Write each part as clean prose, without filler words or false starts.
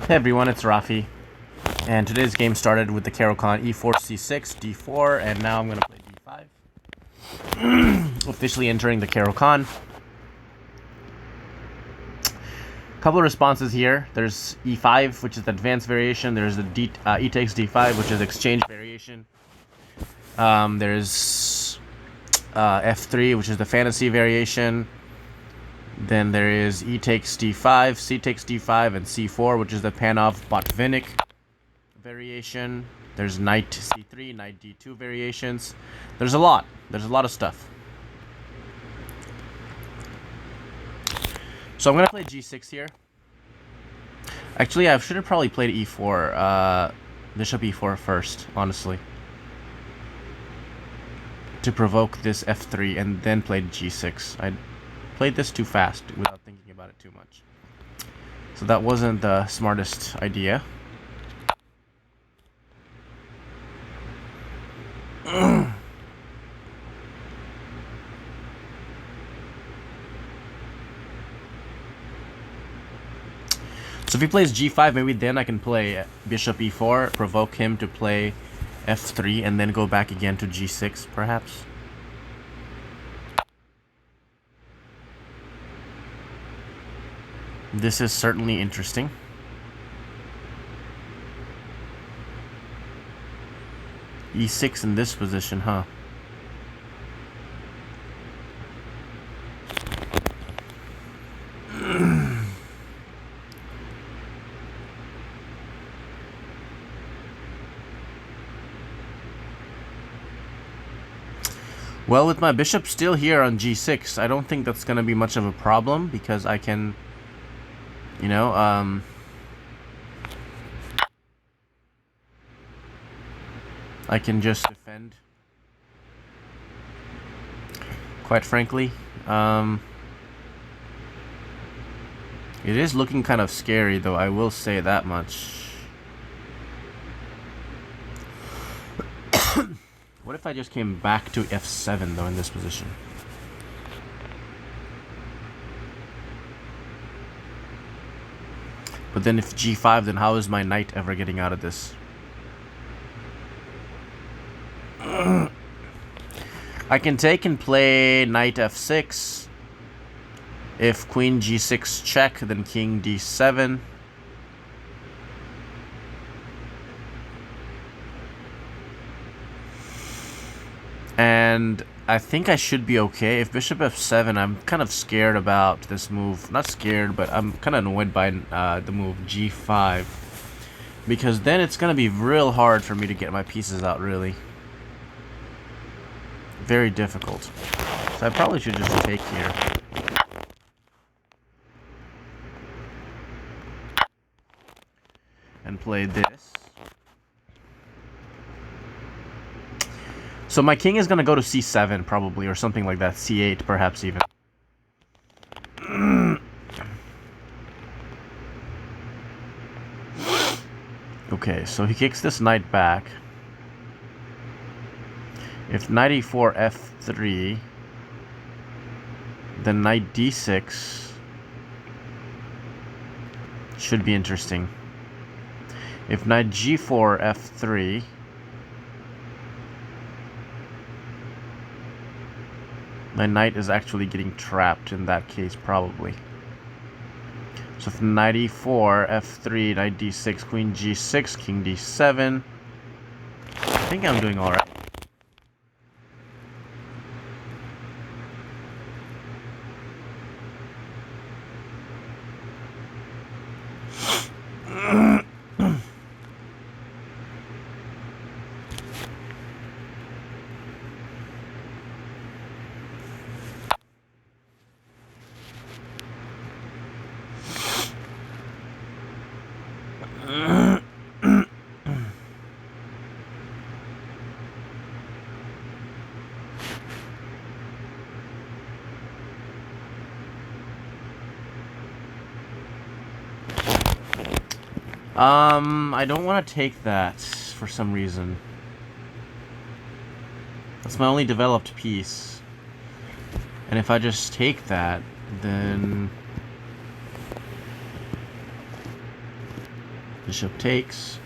Hey everyone, it's Rafi, and today's game started with the Caro-Kann e4, c6, d4, and now I'm going to play d5. Officially entering the Caro-Kann. Couple of responses here. There's e5, which is the advanced variation. There's the e takes d5, which is exchange variation. There's f3, which is the fantasy variation. Then there is e takes d5, c takes d5, and c4, which is the Panov-Botvinnik variation. There's knight c3, knight d2 variations. There's a lot. There's a lot of stuff. So I'm going to play g6 here. Actually, I should have probably played e4, bishop e4 first, honestly, to provoke this f3, and then played g6. I played this too fast without thinking about it too much. So that wasn't the smartest idea. So if he plays g5, maybe then I can play bishop e4, provoke him to play f3, and then go back again to g6, perhaps. This is certainly interesting. e6 in this position, huh? Well, with my bishop still here on g6, I don't think that's going to be much of a problem, because I can, you know, I can just defend, quite frankly. It is looking kind of scary, though, I will say that much. What if I just came back to f7, though, in this position? But then if g5, then how is my knight ever getting out of this? I can take and play knight f6. If queen g6 check, then king d7. And I think I should be okay. If bishop f7, I'm kind of scared about this move. Not scared, but I'm kind of annoyed by the move g5. Because then it's going to be real hard for me to get my pieces out, really. Very difficult. So I probably should just take here. And play this. So my king is going to go to c7 probably, or something like that. c8 perhaps even. Okay, so he kicks this knight back. If knight e4, f3, then knight d6 should be interesting. If knight g4, f3, my knight is actually getting trapped in that case, probably. So if knight e4, f3, knight d6, queen g6, king d7, I think I'm doing alright. I don't want to take that for some reason. That's my only developed piece. And if I just take that, then Bishop takes.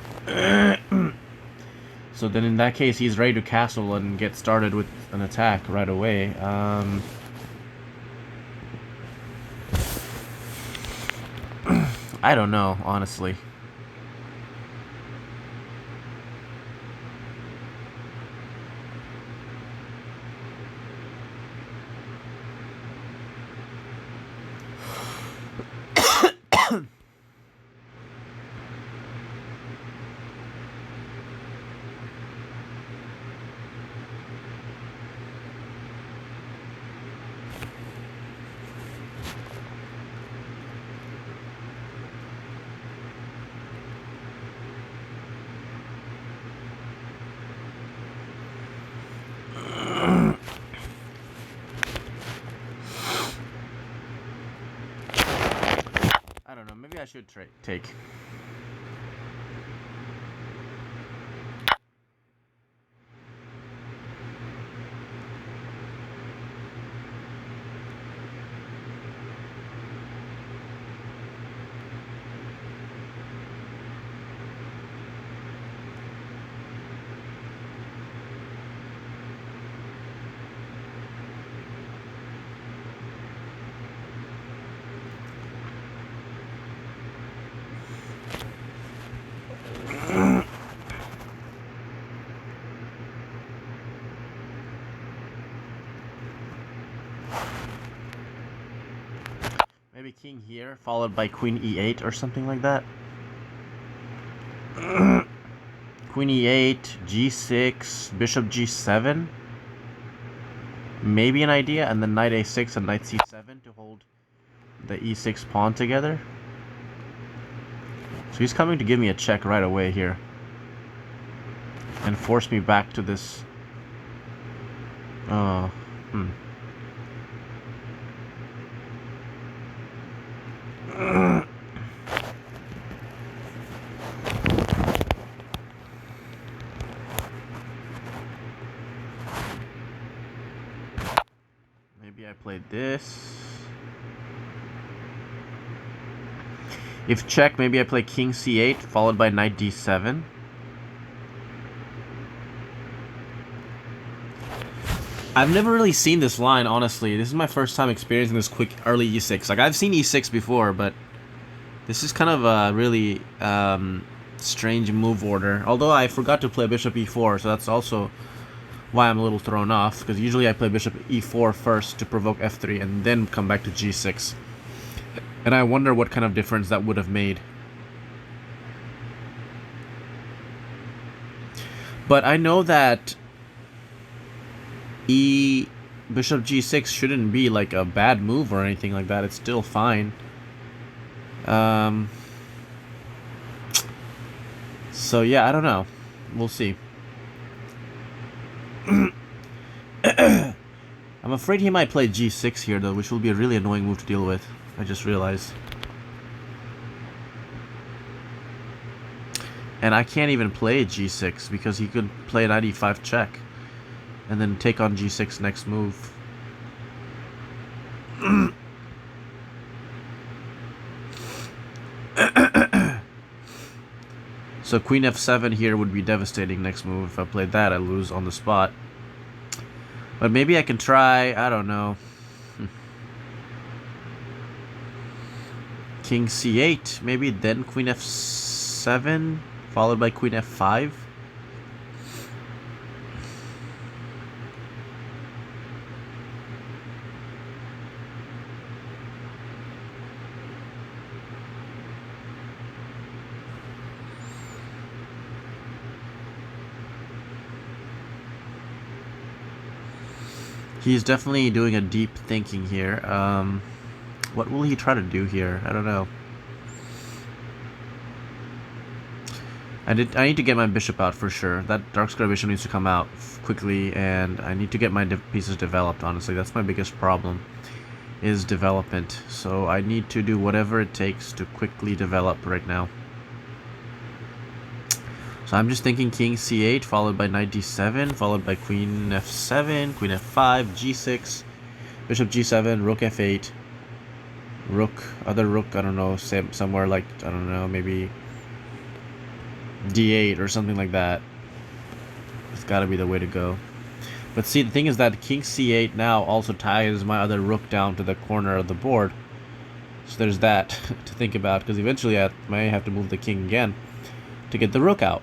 So then in that case, he's ready to castle and get started with an attack right away. I don't know, honestly. I don't know, maybe I should take. Maybe king here, followed by queen e8 or something like that. Queen e8, g6, bishop g7. Maybe an idea, and then knight a6 and knight c7 to hold the e6 pawn together. So he's coming to give me a check right away here. And force me back to this... Maybe I played this. If check, maybe I play king c8 followed by knight d7. I've never really seen this line, honestly. This is my first time experiencing this quick early e6. Like, I've seen e6 before, but this is kind of a really strange move order. Although I forgot to play bishop e4, so that's also why I'm a little thrown off. Because usually I play bishop e4 first to provoke f3 and then come back to g6. And I wonder what kind of difference that would have made. But I know that bishop g6 shouldn't be like a bad move or anything like that. It's still fine. So yeah, I don't know. We'll see. I'm afraid he might play g6 here though, which will be a really annoying move to deal with. I just realized. And I can't even play g6 because he could play knight e5 check and then take on g6 next move. So queen f7 here would be devastating next move. If I played that, I lose on the spot. But maybe I can try, I don't know. King c8, maybe then queen f7, followed by queen f5. He's definitely doing a deep thinking here. What will he try to do here? I don't know. I need to get my bishop out for sure. That dark square bishop needs to come out quickly, and I need to get my pieces developed, honestly. That's my biggest problem, is development. So I need to do whatever it takes to quickly develop right now. So I'm just thinking king c8, followed by knight d7, followed by queen f7, queen f5, g6, bishop g7, rook f8, rook, other rook, I don't know, somewhere like, I don't know, maybe d8 or something like that. It's got to be the way to go. But see, the thing is that king c8 now also ties my other rook down to the corner of the board. So there's that to think about, because eventually I may have to move the king again to get the rook out.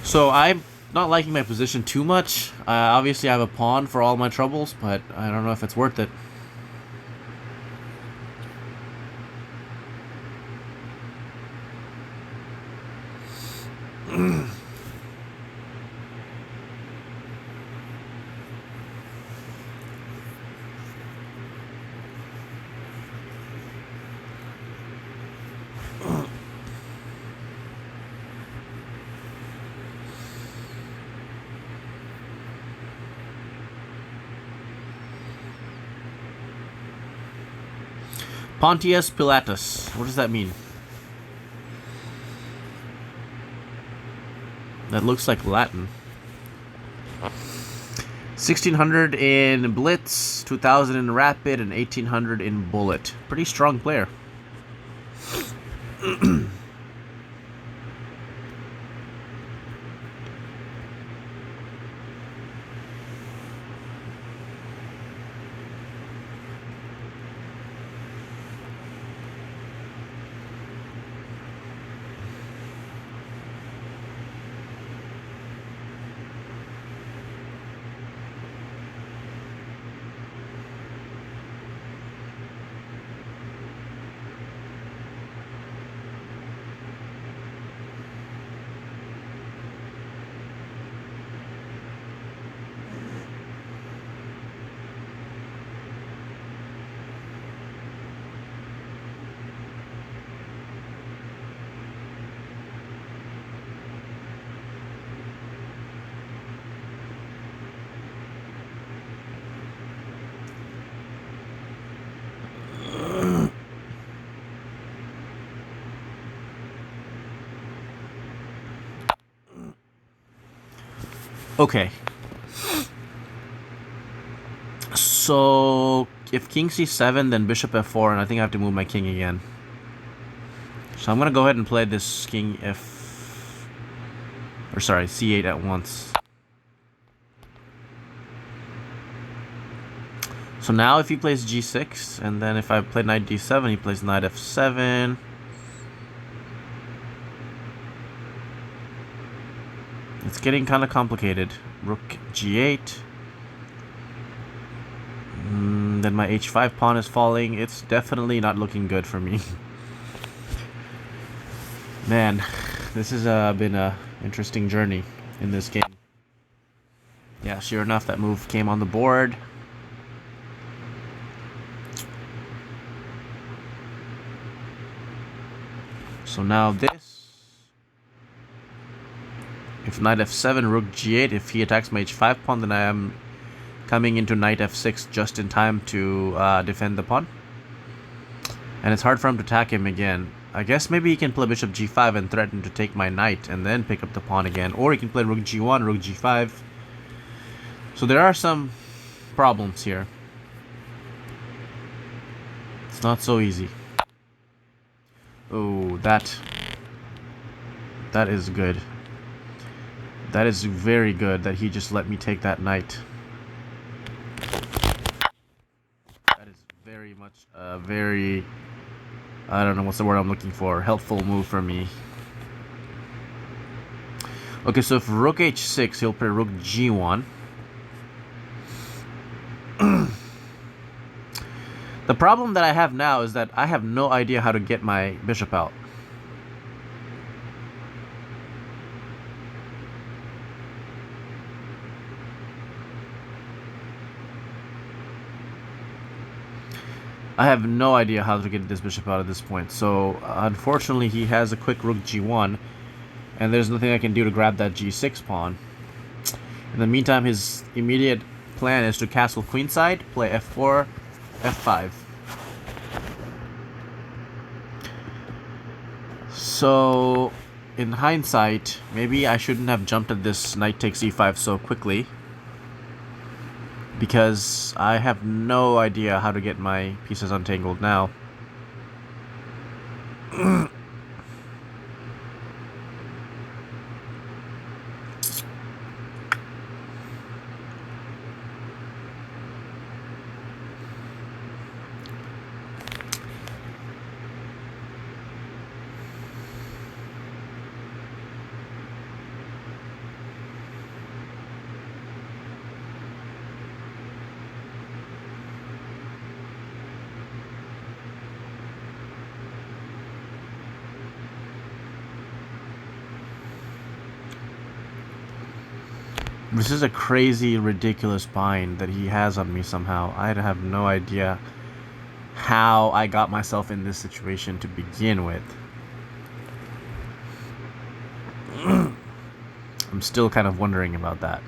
So I'm not liking my position too much. Obviously I have a pawn for all my troubles, but I don't know if it's worth it. Pontius Pilatus. What does that mean? That looks like Latin. 1600 in Blitz, 2000 in Rapid, and 1800 in Bullet. Pretty strong player. Okay. So if king c7, then bishop f4, and I think I have to move my king again. So I'm gonna go ahead and play this king c8 at once. So now if he plays g6, and then if I play knight d7, he plays knight f7. It's getting kind of complicated. Rook g8. Then my h5 pawn is falling. It's definitely not looking good for me. Man, this has been a interesting journey in this game. Yeah, sure enough, that move came on the board. So now this. If knight f7, rook g8, if he attacks my h5 pawn, then I am coming into knight f6 just in time to defend the pawn. And it's hard for him to attack him again. I guess maybe he can play bishop g5 and threaten to take my knight and then pick up the pawn again. Or he can play rook g1, rook g5. So there are some problems here. It's not so easy. Oh, that is good. That is very good that he just let me take that knight. That is very much a very, I don't know what's the word I'm looking for, helpful move for me. Okay, so if rook h6, he'll play rook g1. The problem that I have now is that I have no idea how to get my bishop out. I have no idea how to get this bishop out at this point. So, unfortunately, he has a quick rook g1, and there's nothing I can do to grab that g6 pawn. In the meantime, his immediate plan is to castle queenside, play f4, f5. So, in hindsight, maybe I shouldn't have jumped at this knight takes e5 so quickly, because I have no idea how to get my pieces untangled now. This is a crazy, ridiculous bind that he has on me somehow. I have no idea how I got myself in this situation to begin with. I'm still kind of wondering about that.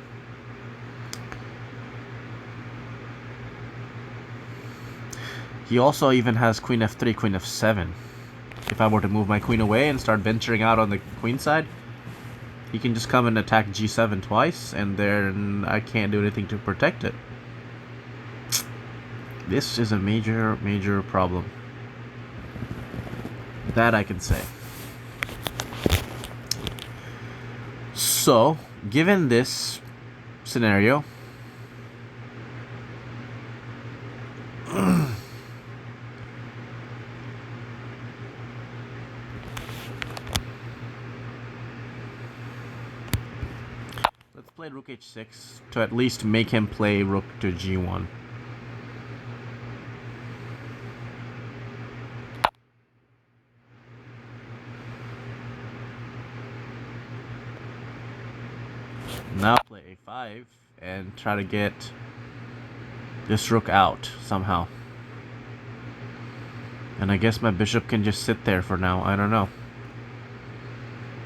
He also even has queen f3, queen f7. If I were to move my queen away and start venturing out on the queen side, he can just come and attack g7 twice, and then I can't do anything to protect it. This is a major, major problem. That I can say. So, given this scenario, let's play rook h6 to at least make him play rook to g1. Now play a5 and try to get this rook out somehow. And I guess my bishop can just sit there for now. I don't know.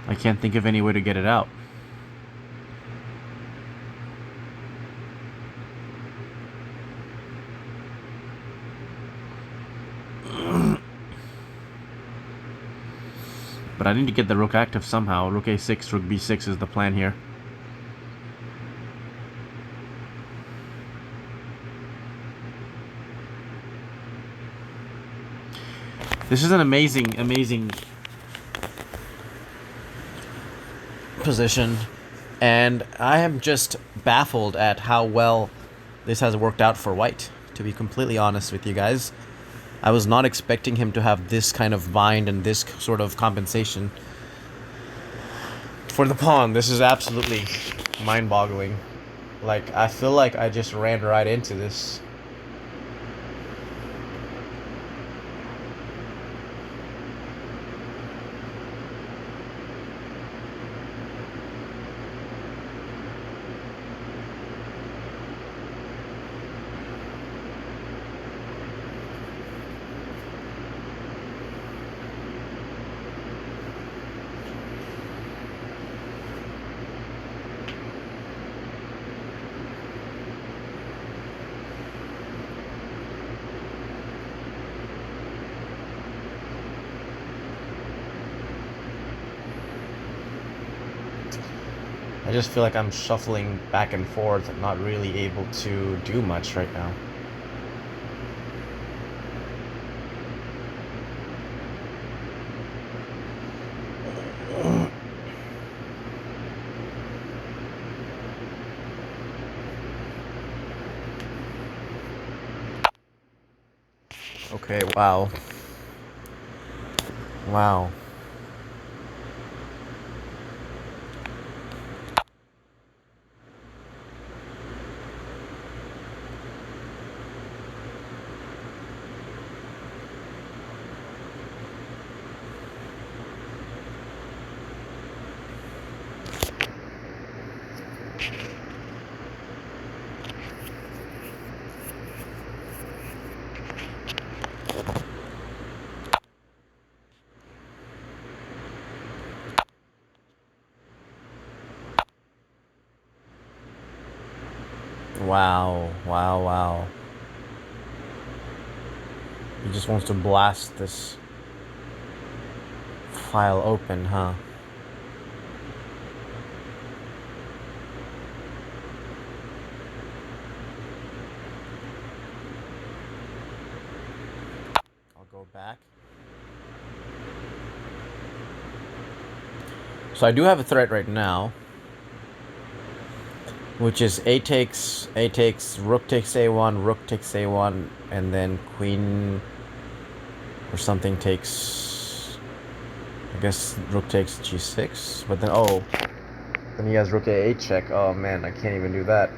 I can't think of any way to get it out. But I need to get the rook active somehow. Rook a6, rook b6 is the plan here. This is an amazing, amazing position, and I am just baffled at how well this has worked out for white, to be completely honest with you guys. I was not expecting him to have this kind of bind and this sort of compensation for the pawn. This is absolutely mind-boggling. Like, I feel like I just ran right into this. I just feel like I'm shuffling back and forth and not really able to do much right now. Okay, wow. Wow. Wow, wow, wow. He just wants to blast this file open, huh? I'll go back. So I do have a threat right now, which is a takes, rook takes a1, rook takes a1, and then queen or something takes, I guess rook takes g6, but then, oh, then he has rook a8 check. Oh man, I can't even do that.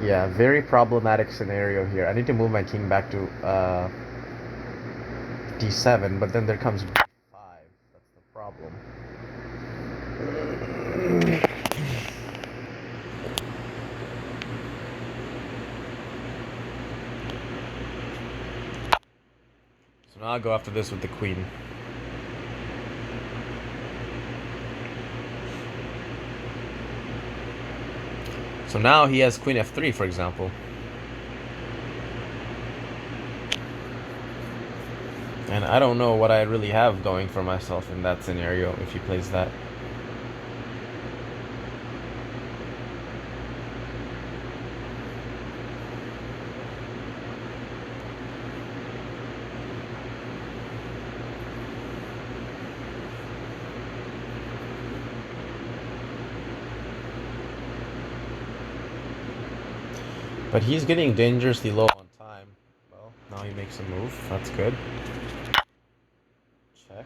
Yeah, very problematic scenario here. I need to move my king back to d7, but then there comes b5. That's the problem. So now I'll go after this with the queen. So now he has queen f3, for example. And I don't know what I really have going for myself in that scenario if he plays that. But he's getting dangerously low on time. Well, now he makes a move. That's good. Check.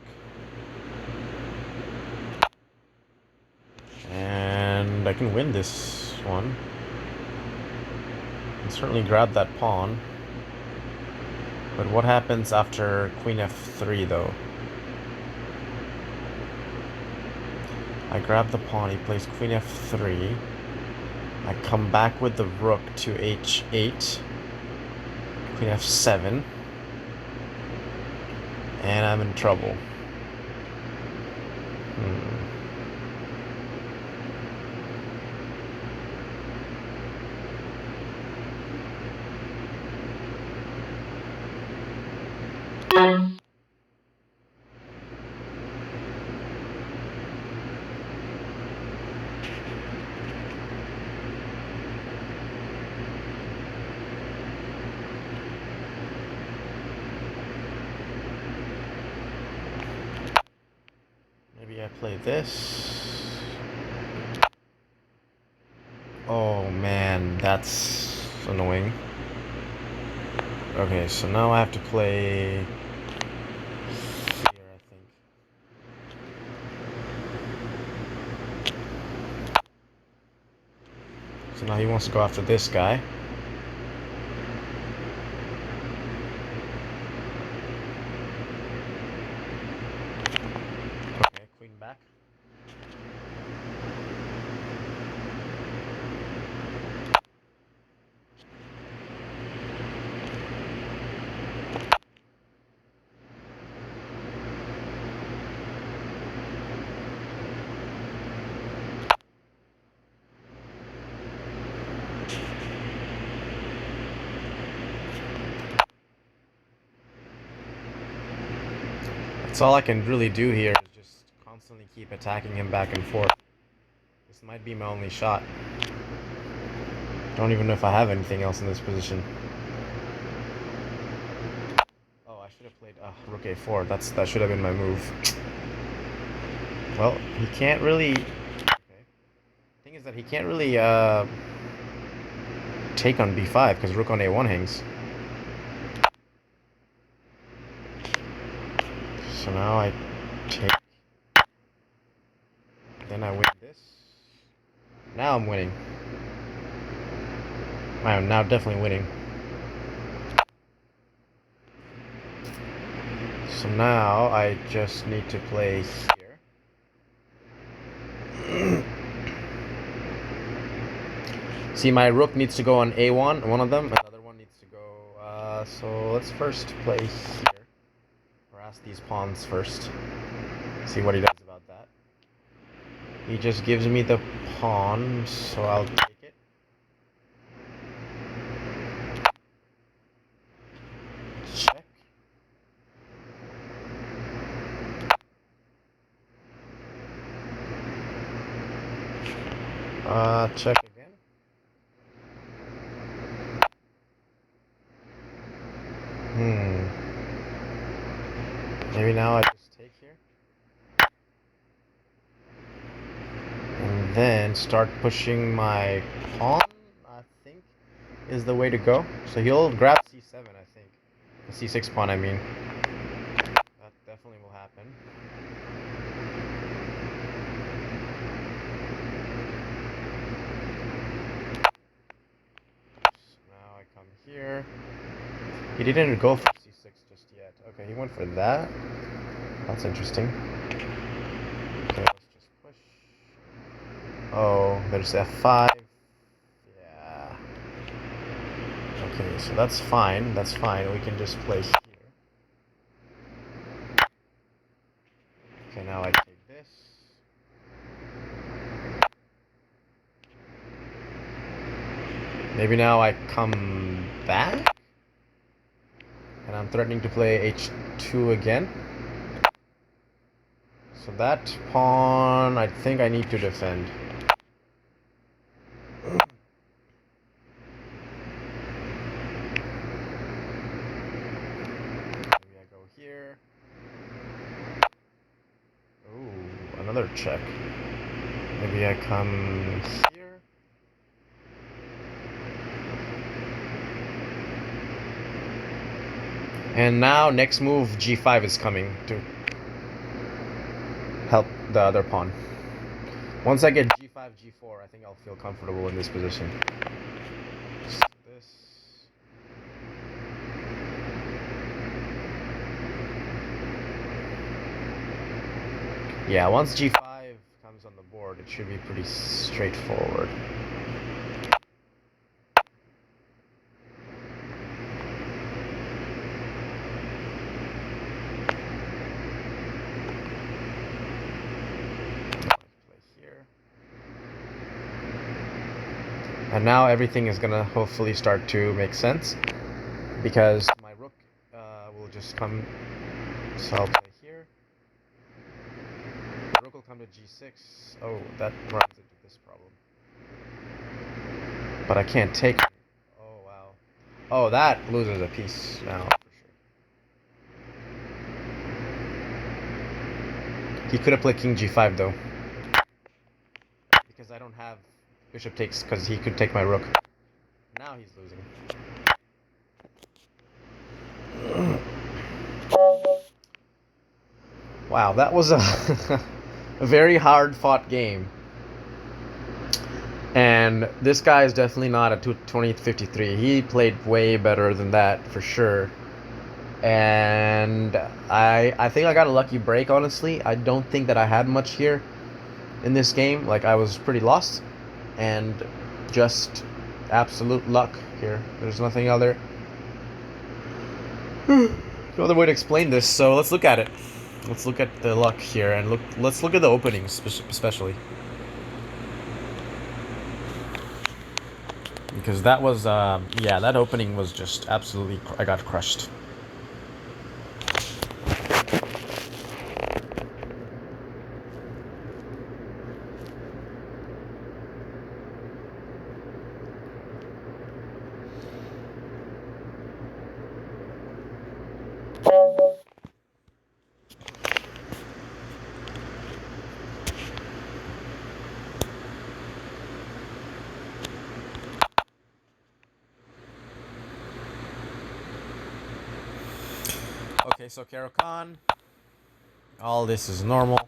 And I can win this one. I can certainly grab that pawn. But what happens after queen f3 though? I grab the pawn, he plays queen f3. I come back with the rook to h8. Queen f7. And I'm in trouble. Maybe I play this. Oh man, that's annoying. Okay, so now I have to play here, I think. So now he wants to go after this guy. Okay, queen back. That's all I can really do here is just constantly keep attacking him back and forth. This might be my only shot. Don't even know if I have anything else in this position. Oh, I should have played rook a4. That should have been my move. Well, he can't really... Okay. Thing is that he can't really take on b5 because rook on a1 hangs. So now I take, then I win this. Now I'm winning. I am now definitely winning. So now I just need to play here. See, my rook needs to go on a1, one of them, another one needs to go, so let's first play here. Harass these pawns first. See what he does about that. He just gives me the pawn, so I'll take it. Check. Check again. Maybe now I just take here. And then start pushing my pawn, I think, is the way to go. So he'll grab c7, I think. The c6 pawn, I mean. That definitely will happen. So now I come here. He didn't go for c6 just yet. Okay, he went for that. That's interesting. Okay, let's just push. Oh, there's f5. Yeah. Okay, so that's fine. That's fine. We can just play here. Okay, now I take this. Maybe now I come back? And I'm threatening to play h2 again. So that pawn, I think I need to defend. Maybe I go here. Ooh, another check. Maybe I come here. And now next move g5 is coming to help the other pawn. Once I get g5, g4, I think I'll feel comfortable in this position. So this. Yeah, once g5 comes on the board, it should be pretty straightforward. And now everything is gonna hopefully start to make sense, because my rook will just come, so I'll play here. The rook will come to g6. Oh, that runs into this problem. But I can't take it. Oh, wow. Oh, that loses a piece now, for sure. He could have played king g5, though. Because I don't have bishop takes, because he could take my rook. Now he's losing. Wow, that was a, a very hard-fought game. And this guy is definitely not a 2053. He played way better than that, for sure. And I think I got a lucky break, honestly. I don't think that I had much here in this game. Like, I was pretty lost. And just absolute luck here. There's nothing other... no other way to explain this, so let's look at it. Let's look at the luck here, and let's look at the openings, especially. Because that was, yeah, that opening was just absolutely... I got crushed. Okay, so Caro-Kann. All this is normal.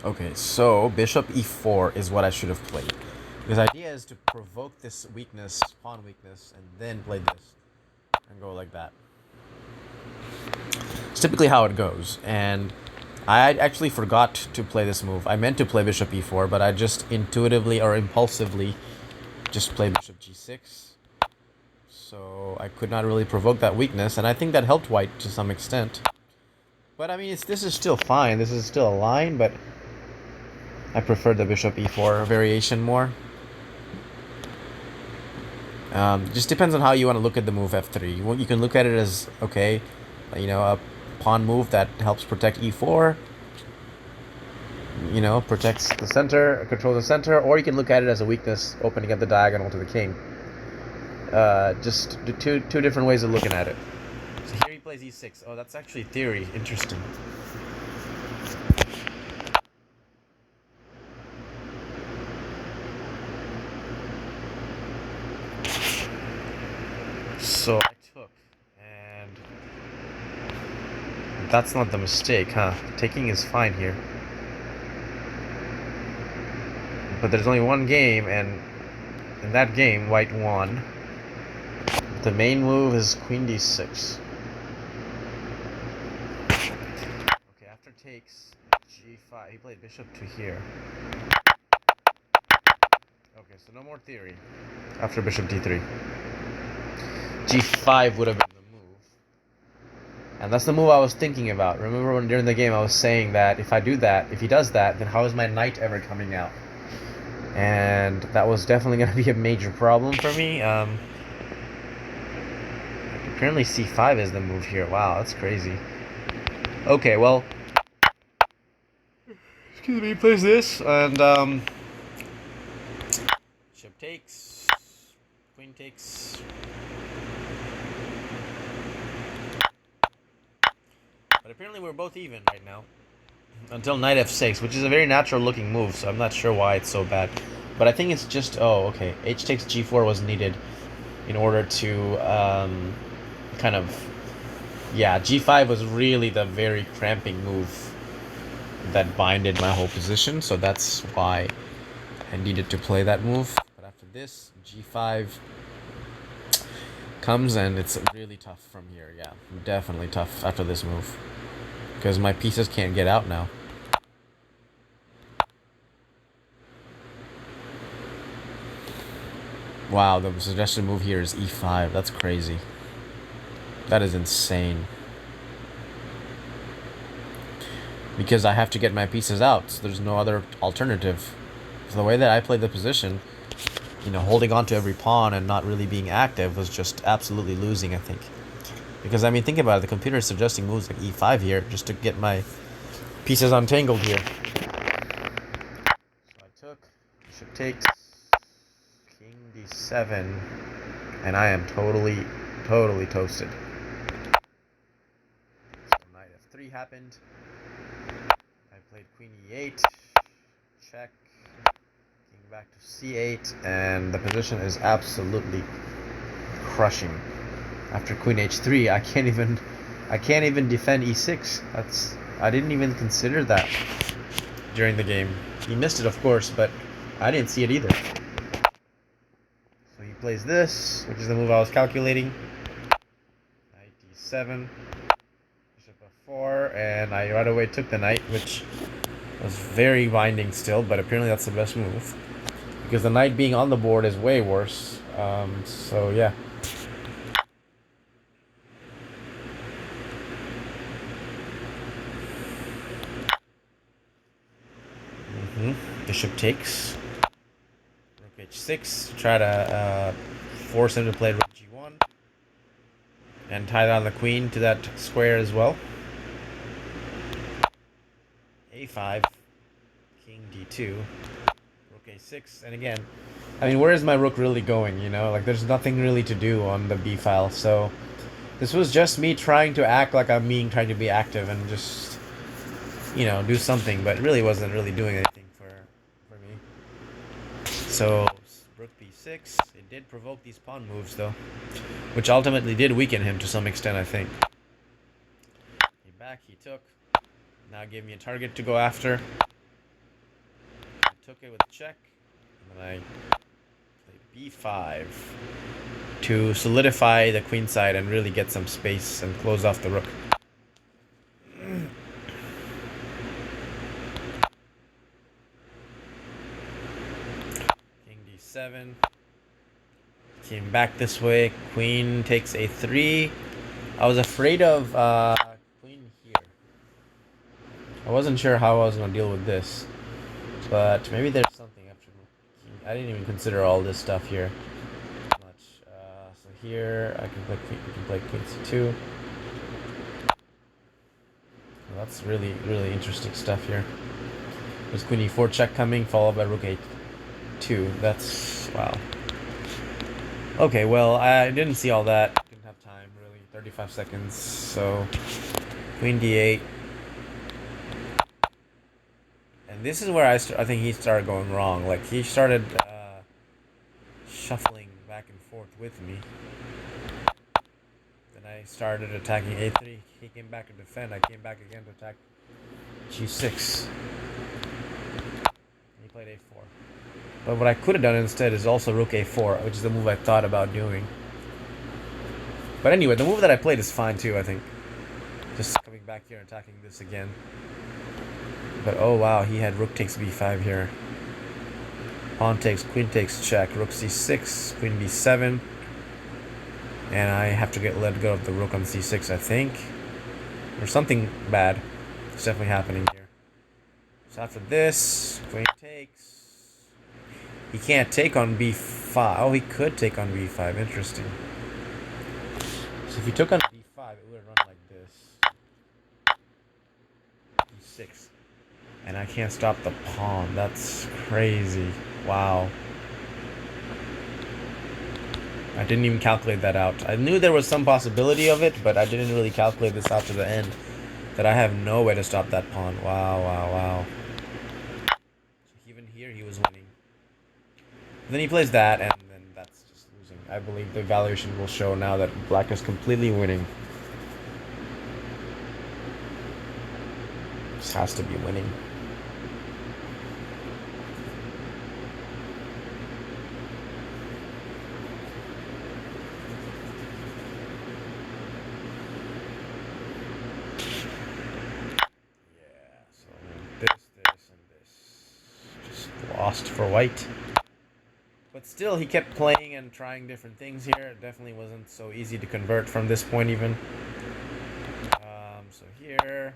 Okay, so bishop e4 is what I should have played. Because the idea is to provoke this weakness, pawn weakness, and then play this. And go like that. It's typically how it goes. And I actually forgot to play this move. I meant to play bishop e4, but I just intuitively or impulsively just played bishop g6. So I could not really provoke that weakness, and I think that helped white to some extent. But I mean, this is still fine. This is still a line, but I prefer the bishop e4 variation more. Just depends on how you want to look at the move f3. You can look at it as, okay, you know, a pawn move that helps protect e4. You know, protects the center, controls the center, or you can look at it as a weakness, opening up the diagonal to the king. Just two different ways of looking at it. So here he plays e6. Oh, that's actually theory. Interesting. So I took, and that's not the mistake, huh? Taking is fine here. But there's only one game, and in that game, white won. The main move is queen d6. Okay, after takes g5, he played bishop to here. so no more theory after bishop d3. g5 would have been the move. And that's the move I was thinking about. Remember when during the game I was saying that if I do that, if he does that, then how is my knight ever coming out? And that was definitely going to be a major problem for me. Apparently c5 is the move here. Wow, that's crazy. Okay, well, excuse me, he plays this, and bishop takes, queen takes. But apparently we're both even right now. Until knight f6, which is a very natural looking move, so I'm not sure why it's so bad. But I think it's just, oh, okay, h takes g4 was needed in order to kind of, yeah, g5 was really the very cramping move that binded my whole position, so that's why I needed to play that move. But after this, g5 comes, and it's really tough from here. Yeah, definitely tough after this move, because my pieces can't get out now. Wow, the suggested move here is e5. That's crazy. That is insane. Because I have to get my pieces out, so there's no other alternative. So the way that I played the position, you know, holding on to every pawn and not really being active was just absolutely losing, I think. Because, I mean, think about it. The computer is suggesting moves like e5 here just to get my pieces untangled here. So I took, bishop takes, king d7, and I am totally toasted. So knight f3 happened. I played queen e8, check, king back to c8, and the position is absolutely crushing. After queen h3, I can't even defend e6. I didn't even consider that during the game. He missed it, of course, but I didn't see it either. So he plays this, which is the move I was calculating. Knight d7, bishop f4, and I right away took the knight, which was very binding still, but apparently that's the best move, because the knight being on the board is way worse. So yeah. Bishop takes, rook h6, try to force him to play rook g1, and tie down the queen to that square as well. a5, king d2, rook a6, and again, I mean, where is my rook really going, you know? Like, there's nothing really to do on the b file, so this was just me trying to act like I'm trying to be active and just, you know, do something, but it really wasn't really doing anything for me. So rook b6, it did provoke these pawn moves though, which ultimately did weaken him to some extent, I think. He back, he took, now gave me a target to go after. I took it with a check, and then I played b5 to solidify the queen side and really get some space and close off the rook. King d7, came back this way, queen takes a3. I was afraid of queen here. I wasn't sure how I was going to deal with this, but maybe there's something after king. I didn't even consider all this stuff here much. So here I can play queen c2. Well, that's really interesting stuff here. There's queen e4 check coming, followed by rook a2. That's wow. Okay, well, I didn't see all that. Didn't have time, really. 35 seconds. So, queen d8. And this is where I think he started going wrong. Like, he started shuffling back and forth with me. Then I started attacking a3. He came back to defend. I came back again to attack g6. He played a4. But what I could have done instead is also rook a4, which is the move I thought about doing. But anyway, the move that I played is fine too, I think. Just coming back here and attacking this again. But oh wow, he had rook takes b5 here. Pawn takes, queen takes, check. Rook c6, queen b7. And I have to let go of the rook on c6, I think. Or something bad. It's definitely happening here. So after this, queen takes. He can't take on b5. Oh, he could take on b5. Interesting. So if he took on b5, it would run like this. b6. And I can't stop the pawn. That's crazy. Wow. I didn't even calculate that out. I knew there was some possibility of it, but I didn't really calculate this out to the end. That I have no way to stop that pawn. Wow, wow, wow. So even here he was winning. Then he plays that, and then that's just losing. I believe the evaluation will show now that black is completely winning. This has to be winning. Lost for white. But still, he kept playing and trying different things here. It definitely wasn't so easy to convert from this point even. So here,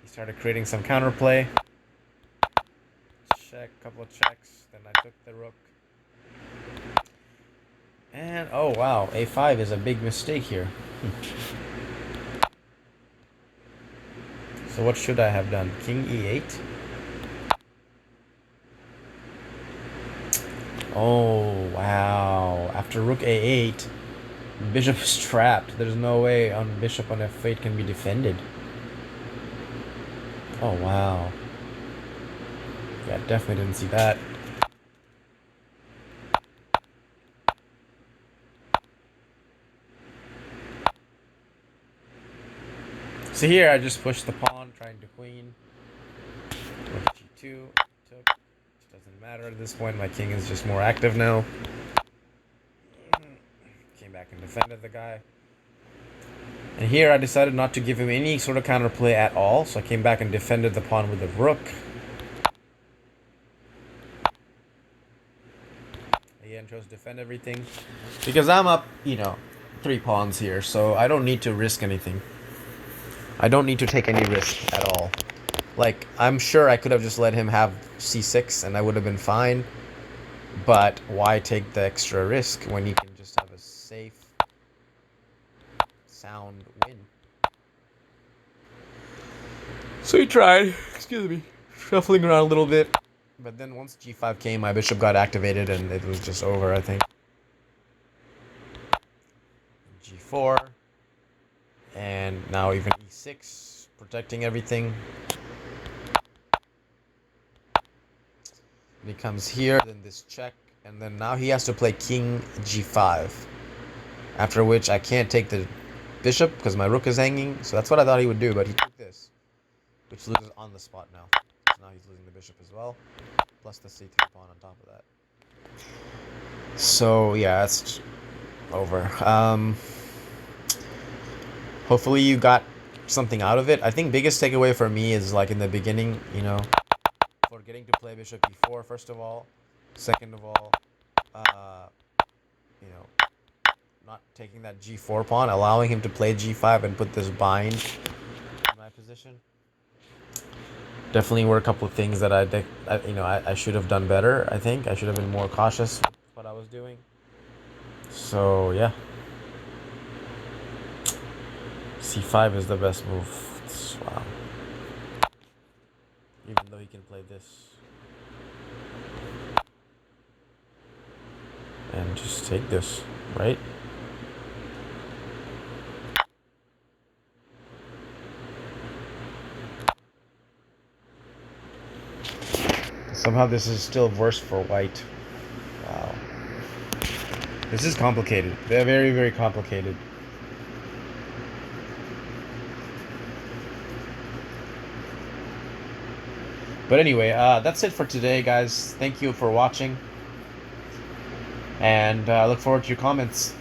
he started creating some counterplay. Check, couple of checks. Then I took the rook. And, oh wow, a5 is a big mistake here. So what should I have done? King e8? Oh, wow. After rook a8, bishop is trapped. There's no way on bishop on f8 can be defended. Oh, wow. Yeah, definitely didn't see that. So here I just pushed the pawn, trying to queen. Rook g2, took. Doesn't matter at this point. My king is just more active now. Came back and defended the guy. And here I decided not to give him any sort of counterplay at all. So I came back and defended the pawn with the rook. Again, chose to defend everything. Because I'm up, 3 pawns here. So I don't need to risk anything. I don't need to take any risk at all. Like, I'm sure I could have just let him have c6 and I would have been fine. But why take the extra risk when you can just have a safe, sound win? So he tried, shuffling around a little bit. But then once g5 came, my bishop got activated and it was just over, I think. g4. And now even e6, protecting everything. He comes here, then this check, and then now he has to play king g5. After which I can't take the bishop because my rook is hanging. So that's what I thought he would do, but he took this, which loses on the spot now. So now he's losing the bishop as well, plus the c3 pawn on top of that. So yeah, it's over. Hopefully you got something out of it. I think biggest takeaway for me is like in the beginning, forgetting to play bishop e4 first of all. Second of all, not taking that g4 pawn, allowing him to play g5 and put this bind in my position. Definitely were a couple of things that I should have done better. I think I should have been more cautious with what I was doing. So yeah. c5 is the best move. Wow. Even though he can play this. And just take this, right? Somehow this is still worse for white. Wow. This is complicated. They're very, very complicated. But anyway, that's it for today, guys. Thank you for watching. And I look forward to your comments.